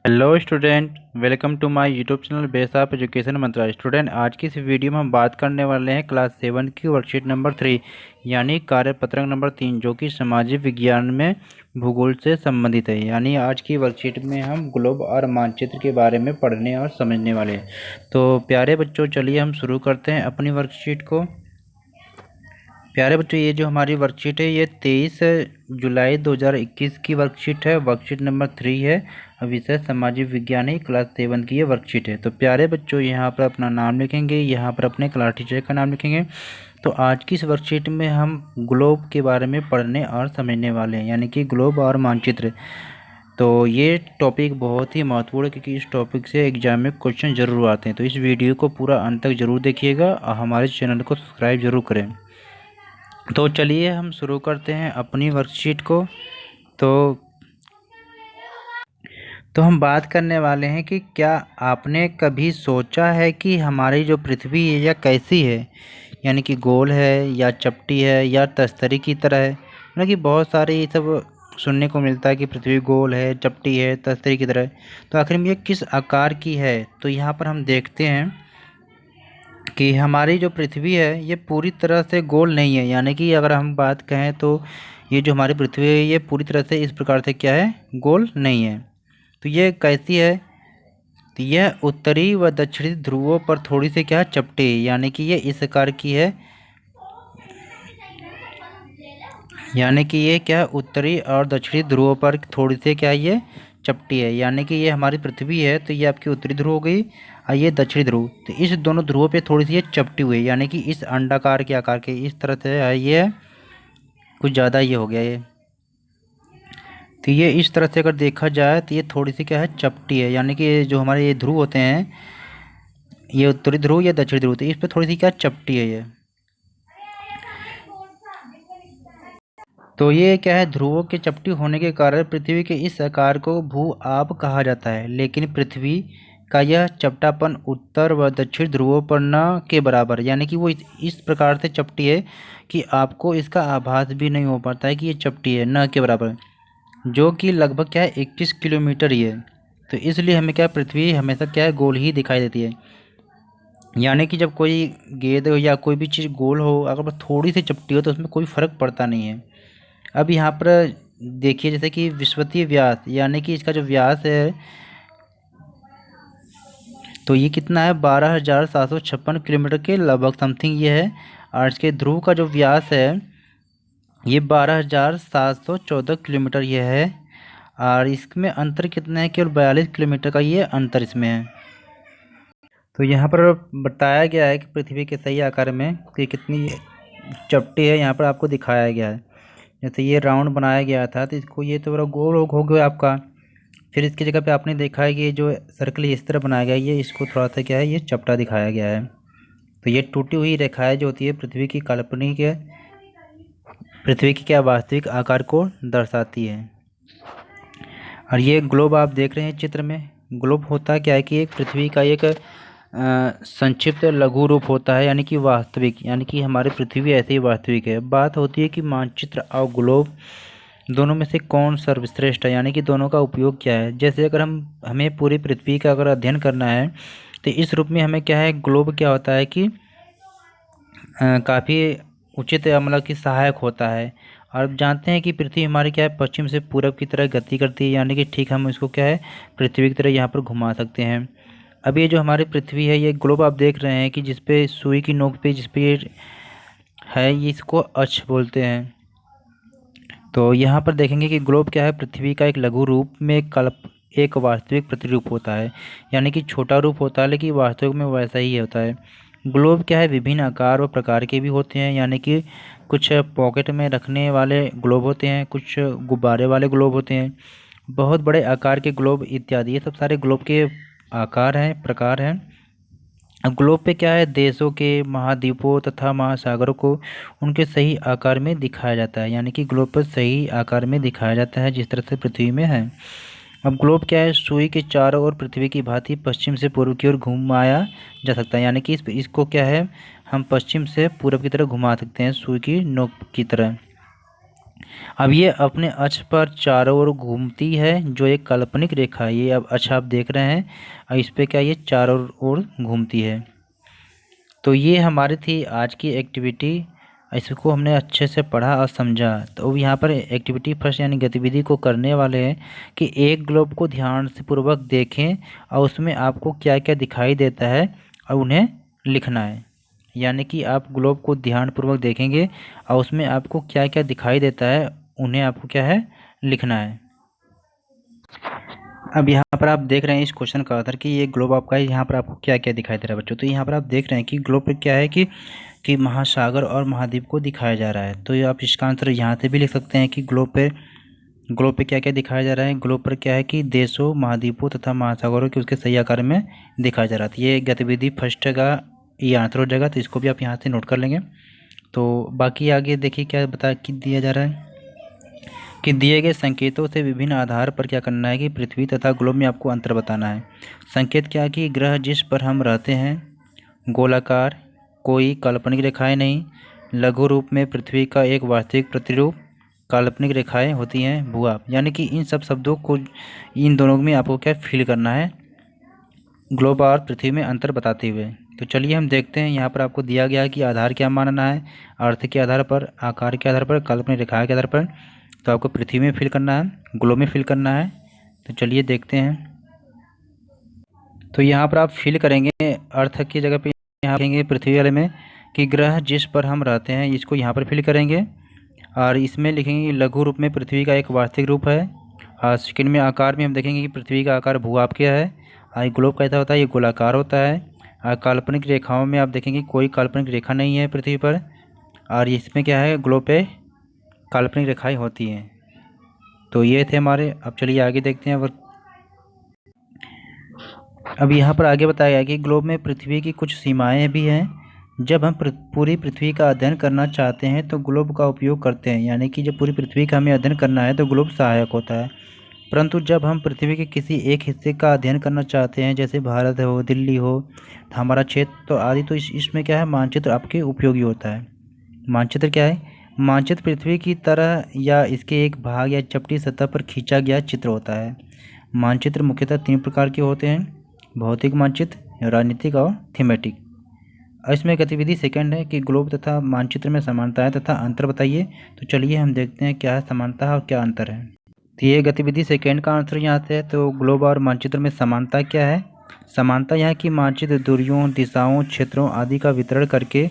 Hello student, welcome to my YouTube channel base of education मंत्रालय। Student, आज की इस वीडियो में हम बात करने वाले हैं क्लास 7 की वर्कशीट नंबर 3 यानी कार्यपत्रक नंबर 3, जो कि सामाजिक विज्ञान में भूगोल से संबंधित है। यानी आज की वर्कशीट में हम ग्लोब और मानचित्र के बारे में पढ़ने और समझने वाले हैं। तो प्यारे बच्चों, चलिए हम शुरू करते हैं अपनी वर्कशीट को। प्यारे बच्चों, ये जो हमारी वर्कशीट है ये 23 जुलाई 2021 की वर्कशीट है। वर्कशीट नंबर 3 है। विषय सामाजिक विज्ञान है। क्लास 7 की ये वर्कशीट है। तो प्यारे बच्चों, यहाँ पर अपना नाम लिखेंगे, यहाँ पर अपने क्लास टीचर का नाम लिखेंगे। तो आज की इस वर्कशीट में हम ग्लोब के बारे में पढ़ने और समझने वाले हैं, यानी कि ग्लोब और मानचित्र। तो ये टॉपिक बहुत ही महत्वपूर्ण है, क्योंकि इस टॉपिक से एग्जाम में क्वेश्चन ज़रूर आते हैं। तो इस वीडियो को पूरा अंत तक ज़रूर देखिएगा और हमारे चैनल को सब्सक्राइब ज़रूर करें। तो चलिए हम शुरू करते हैं अपनी वर्कशीट को। तो हम बात करने वाले हैं कि क्या आपने कभी सोचा है कि हमारी जो पृथ्वी है यह कैसी है, यानी कि गोल है या चपटी है या तस्तरी की तरह है। मतलब कि बहुत सारे ये सब सुनने को मिलता है कि पृथ्वी गोल है, चपटी है, तस्तरी की तरह है। तो आखिर में ये किस आकार की है? तो यहाँ पर हम देखते हैं कि हमारी जो पृथ्वी है ये पूरी तरह से गोल नहीं है। यानी कि अगर हम बात कहें तो ये जो हमारी पृथ्वी है ये पूरी तरह से इस प्रकार से क्या है, गोल नहीं है। तो ये कैसी है? तो यह उत्तरी व दक्षिणी ध्रुवों पर थोड़ी सी क्या है, चपटी है। यानी कि ये इस आकार की है। यानी कि ये क्या है, उत्तरी और दक्षिणी ध्रुवों पर थोड़ी सी क्या है, ये चपटी है। यानी कि ये हमारी पृथ्वी है तो ये आपकी उत्तरी ध्रुव हो गई और ये दक्षिणी ध्रुव। तो इस दोनों ध्रुवों पे थोड़ी सी ये चपटी हुई है। यानी कि इस अंडाकार के आकार के इस तरह से है, ये कुछ ज़्यादा ये हो गया ये। तो ये इस तरह से अगर देखा जाए तो ये थोड़ी सी क्या है, चपटी है। यानी कि जो हमारे ये ध्रुव होते हैं, ये उत्तरी ध्रुव या दक्षिणी ध्रुव, तो इस पर थोड़ी सी क्या चपटी है ये। तो ये क्या है, ध्रुवों के चपटी होने के कारण पृथ्वी के इस आकार को भू आप कहा जाता है। लेकिन पृथ्वी का यह चपटापन उत्तर व दक्षिण ध्रुवों पर न के बराबर, यानी कि वो इस प्रकार से चपटी है कि आपको इसका आभास भी नहीं हो पाता है कि ये चपटी है, न के बराबर, जो कि लगभग क्या है 21 किलोमीटर ही है। तो इसलिए हमें क्या, पृथ्वी हमेशा क्या है, गोल ही दिखाई देती है। यानी कि जब कोई गेंद हो या कोई भी चीज़ गोल हो, अगर बस थोड़ी सी चपटी हो तो उसमें कोई फ़र्क पड़ता नहीं है। अब यहाँ पर देखिए, जैसे कि विषुवतीय व्यास, यानी कि इसका जो व्यास है तो ये कितना है, 12,756 किलोमीटर के लगभग समथिंग ये है। और इसके ध्रुव का जो व्यास है ये 12,714 किलोमीटर ये है। और इसमें अंतर कितना है, केवल 42 किलोमीटर का ये अंतर इसमें है। तो यहाँ पर बताया गया है कि पृथ्वी के सही आकार में कि कितनी चपटी है, यहाँ पर आपको दिखाया गया है। जैसे ये राउंड बनाया गया था तो इसको ये तो पूरा गोल हो गया आपका। फिर इसकी जगह पे आपने देखा है कि ये जो सर्कल इस तरह बनाया गया है, ये इसको थोड़ा सा क्या है, ये चपटा दिखाया गया है। तो ये टूटी हुई रेखाएं जो होती है पृथ्वी की काल्पनिक है, पृथ्वी की क्या वास्तविक आकार को दर्शाती है। और ये ग्लोब आप देख रहे हैं चित्र में। ग्लोब होता क्या है कि एक पृथ्वी का एक संक्षिप्त लघु रूप होता है, यानी कि वास्तविक, यानी कि हमारी पृथ्वी ऐसे ही वास्तविक है। बात होती है कि मानचित्र और ग्लोब दोनों में से कौन सर्वश्रेष्ठ है, यानी कि दोनों का उपयोग क्या है। जैसे अगर हमें पूरी पृथ्वी का अगर अध्ययन करना है तो इस रूप में हमें क्या है, ग्लोब क्या होता है कि काफ़ी उचित मतलब कि सहायक होता है। और अब जानते हैं कि पृथ्वी हमारी क्या है, पश्चिम से पूरब की तरह गति करती है। यानी कि ठीक हम इसको क्या है, पृथ्वी की तरह यहाँ पर घुमा सकते हैं। अब ये जो हमारी पृथ्वी है, ये ग्लोब आप देख रहे हैं कि जिस पे सुई की नोक पे जिस पे ये है, ये इसको अक्ष बोलते हैं। तो यहाँ पर देखेंगे कि ग्लोब क्या है, पृथ्वी का एक लघु रूप में एक वास्तविक प्रतिरूप होता है। यानी कि छोटा रूप होता है लेकिन वास्तविक में वैसा ही होता है। ग्लोब क्या है, विभिन्न आकार व प्रकार के भी होते हैं। यानी कि कुछ पॉकेट में रखने वाले ग्लोब होते हैं, कुछ गुब्बारे वाले ग्लोब होते हैं, बहुत बड़े आकार के ग्लोब इत्यादि। ये सब सारे ग्लोब के आकार हैं, प्रकार हैं। अब ग्लोब पे क्या है, देशों के, महाद्वीपों तथा महासागरों को उनके सही आकार में दिखाया जाता है। यानी कि ग्लोब पर सही आकार में दिखाया जाता है जिस तरह से पृथ्वी में है। अब ग्लोब क्या है, सुई के चारों ओर पृथ्वी की भांति पश्चिम से पूर्व की ओर घुमाया जा सकता है। यानी कि इसको क्या है, हम पश्चिम से पूर्व की तरफ घुमा सकते हैं, सुई की नोक की तरह। अब ये अपने अक्ष पर चारों ओर घूमती है, जो एक काल्पनिक रेखा है, ये अब अक्ष आप देख रहे हैं और इस पे क्या ये चारों ओर घूमती है। तो ये हमारी थी आज की एक्टिविटी। इसको हमने अच्छे से पढ़ा और समझा। तो अब यहाँ पर एक्टिविटी फर्स्ट यानी गतिविधि को करने वाले हैं कि एक ग्लोब को ध्यान से पूर्वक देखें और उसमें आपको क्या क्या दिखाई देता है और उन्हें लिखना है। यानी कि आप ग्लोब को ध्यानपूर्वक देखेंगे और उसमें आपको क्या क्या दिखाई देता है उन्हें आपको क्या है लिखना है। अब यहाँ पर आप देख रहे हैं इस क्वेश्चन का आंसर कि ये ग्लोब आपका है। यहाँ पर आपको क्या क्या दिखाई दे रहा है बच्चों। तो यहाँ पर आप देख रहे हैं कि ग्लोब पे क्या है कि महासागर और महाद्वीप को दिखाया जा रहा है। तो ये आप इसका आंसर यहाँ से भी लिख सकते हैं कि ग्लोब पे क्या क्या दिखाया जा रहा है। ग्लोब पर क्या है कि देशों, महाद्वीपों तथा महासागरों के उसके सही आकार में दिखाया जा रहा था। ये गतिविधि फर्स्ट का ये आंसर हो जाएगा। तो इसको भी आप यहाँ से नोट कर लेंगे। तो बाकी आगे देखिए क्या बता कि दिया जा रहा है कि दिए गए संकेतों से विभिन्न आधार पर क्या करना है कि पृथ्वी तथा ग्लोब में आपको अंतर बताना है। संकेत क्या है कि ग्रह जिस पर हम रहते हैं गोलाकार, कोई काल्पनिक रेखाएं नहीं। लघु रूप में पृथ्वी का एक वास्तविक प्रतिरूप, काल्पनिक रेखाएं होती हैं भूभाग। यानी कि इन सब शब्दों को इन दोनों में आपको क्या फील करना है ग्लोब और पृथ्वी में अंतर बताते हुए। तो चलिए हम देखते हैं। यहाँ पर आपको दिया गया है कि आधार क्या मानना है, अर्थ के आधार पर, आकार के आधार पर, काल्पनिक रेखा के आधार पर। तो आपको पृथ्वी में फिल करना है, ग्लोब में फिल करना है। तो चलिए देखते हैं। तो यहाँ पर आप फिल करेंगे अर्थ की जगह पे यहाँ लिखेंगे पृथ्वी वाले में कि ग्रह जिस पर हम रहते हैं, इसको यहाँ पर फिल करेंगे। और इसमें लिखेंगे लघु रूप में पृथ्वी का एक वास्तविक रूप है। और सेकंड में आकार में हम देखेंगे कि पृथ्वी का आकार भूभाग क्या है। और ग्लोब कैसा होता है, ये गोलाकार होता है। और काल्पनिक रेखाओं में आप देखेंगे कोई काल्पनिक रेखा नहीं है पृथ्वी पर। और इसमें क्या है ग्लोब पे काल्पनिक रेखाएं होती हैं। तो ये थे हमारे। अब चलिए आगे देखते हैं। अब यहाँ पर आगे बताया गया कि ग्लोब में पृथ्वी की कुछ सीमाएं भी हैं। जब हम पूरी पृथ्वी का अध्ययन करना चाहते हैं तो ग्लोब का उपयोग करते हैं। यानी कि जब पूरी पृथ्वी का हमें अध्ययन करना है तो ग्लोब सहायक होता है। परंतु जब हम पृथ्वी के किसी एक हिस्से का अध्ययन करना चाहते हैं, जैसे भारत हो, दिल्ली हो, हमारा क्षेत्र तो आदि, तो इसमें क्या है मानचित्र आपके उपयोगी होता है। मानचित्र क्या है, मानचित्र पृथ्वी की तरह या इसके एक भाग या चपटी सतह पर खींचा गया चित्र होता है। मानचित्र मुख्यतः 3 प्रकार के होते हैं, भौतिक मानचित्र, राजनीतिक और थीमेटिक। इसमें गतिविधि सेकंड है कि ग्लोब तथा मानचित्र में समानताएं तथा अंतर बताइए। तो चलिए हम देखते हैं क्या है समानता है और क्या अंतर है। तो ये गतिविधि सेकंड का आंसर यहाँ से है। तो ग्लोब और मानचित्र में समानता क्या है, समानता यह है कि मानचित्र दूरियों, दिशाओं, क्षेत्रों आदि का वितरण करके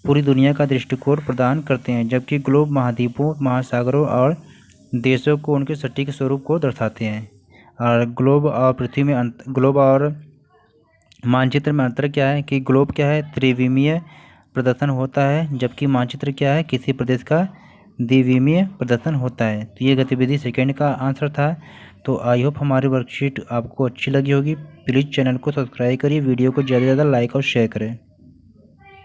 पूरी दुनिया का दृष्टिकोण प्रदान करते हैं, जबकि ग्लोब महाद्वीपों, महासागरों और देशों को उनके सटीक स्वरूप को दर्शाते हैं। और ग्लोब और पृथ्वी में ग्लोब और मानचित्र में अंतर क्या है कि ग्लोब क्या है त्रिविमीय प्रदर्शन होता है, जबकि मानचित्र क्या है किसी प्रदेश का द्विविमीय प्रदर्शन होता है। तो ये गतिविधि सेकंड का आंसर था। तो आई होप हमारी वर्कशीट आपको अच्छी लगी होगी। प्लीज़ चैनल को सब्सक्राइब करिए, वीडियो को ज़्यादा से ज़्यादा लाइक और शेयर करें।